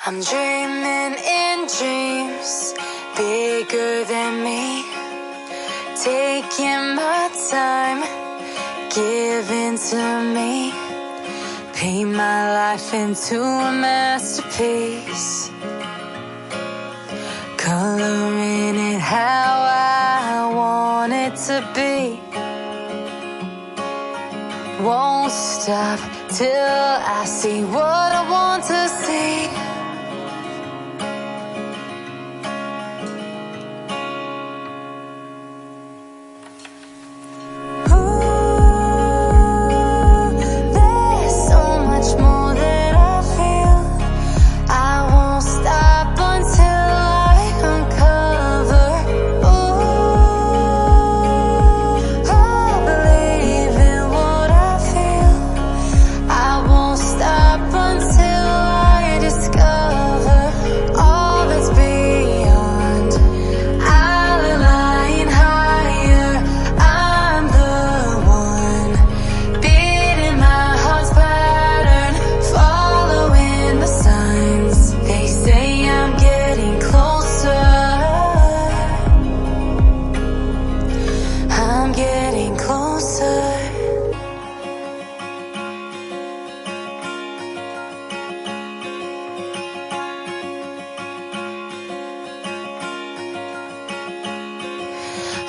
I'm dreaming in dreams bigger than me, taking my time, giving to me, paint my life into a masterpiece, coloring it how I want it to be. Won't stop till I see what I want to see.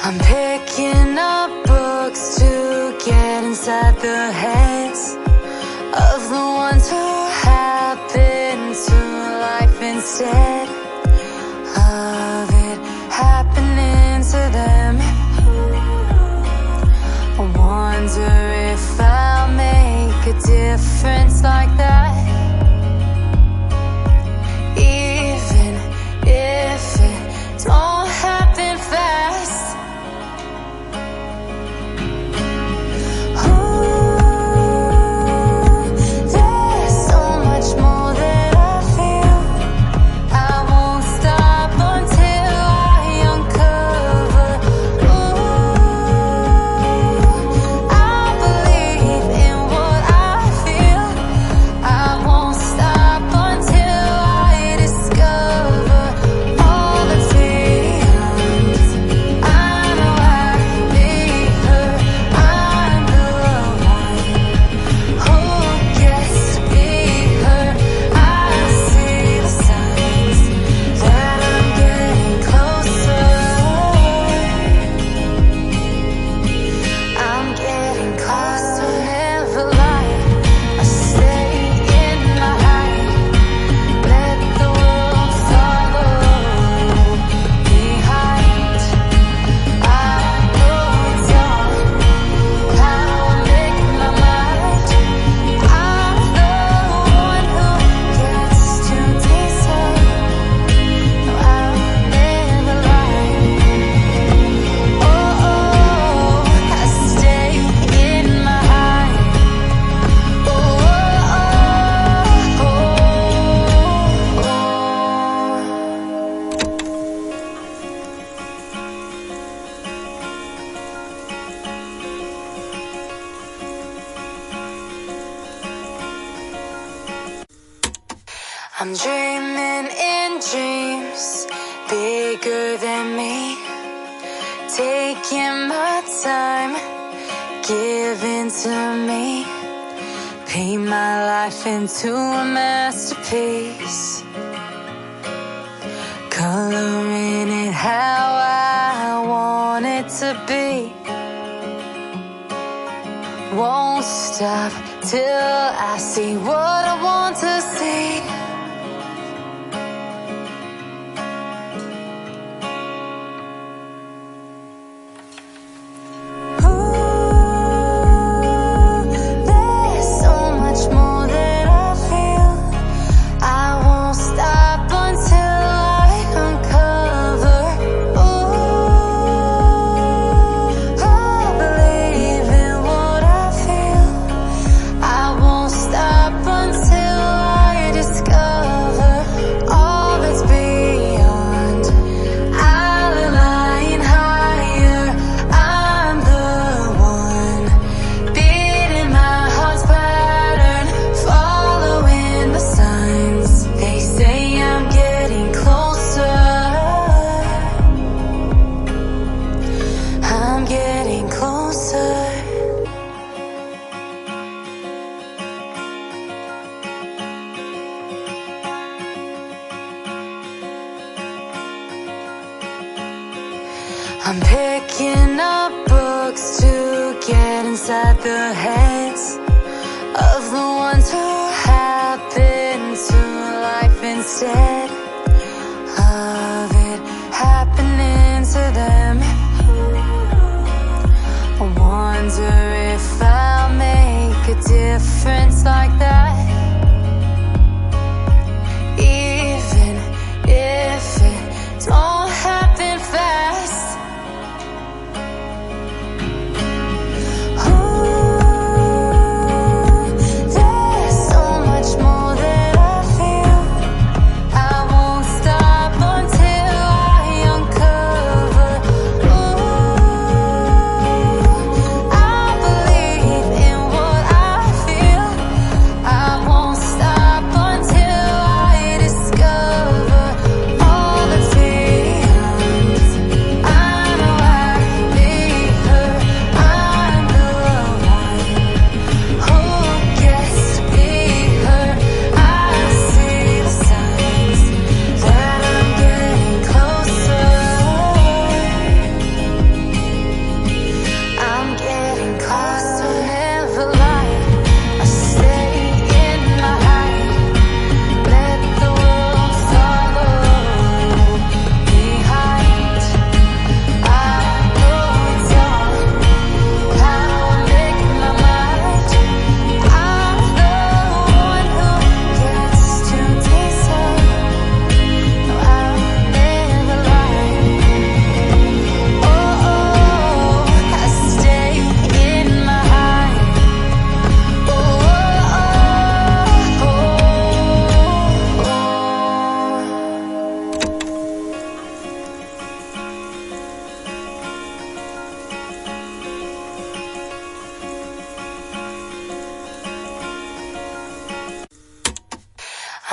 I'm picking up books to get inside the heads of the ones who happen to life instead of it happening to them. I wonder if I'll make a difference like that, even if it don't happen fast. I'm dreaming in dreams bigger than me, taking my time, giving to me, paint my life into a masterpiece, coloring it how I want it to be. Won't stop till I see what I want to see. Until I'm picking up books to get inside the heads of the ones who happen to life instead of it happening to them. I wonder if I'll make a difference like that, even if it don't happen fast.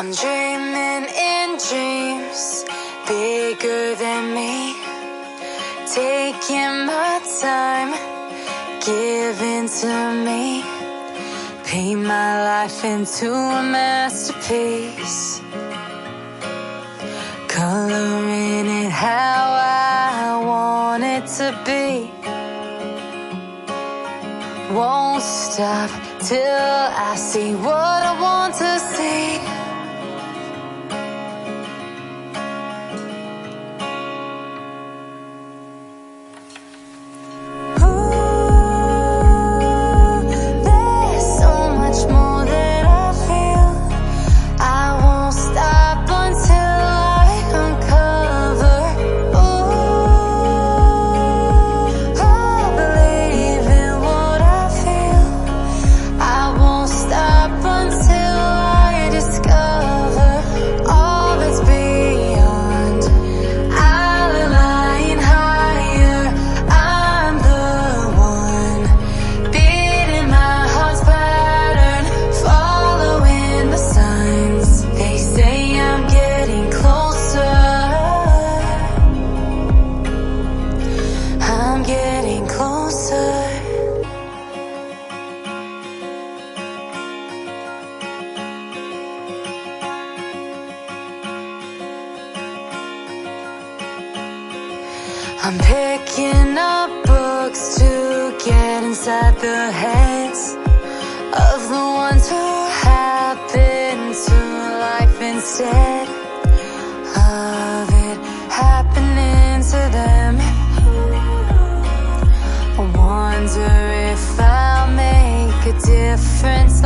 I'm dreaming in dreams bigger than me, taking my time, giving to me, paint my life into a masterpiece, coloring it how I want it to be. Won't stop till I see what I want to see. I'm picking up books to get inside the heads of the ones who happen to life instead of it happening to them. I wonder if I'll make a difference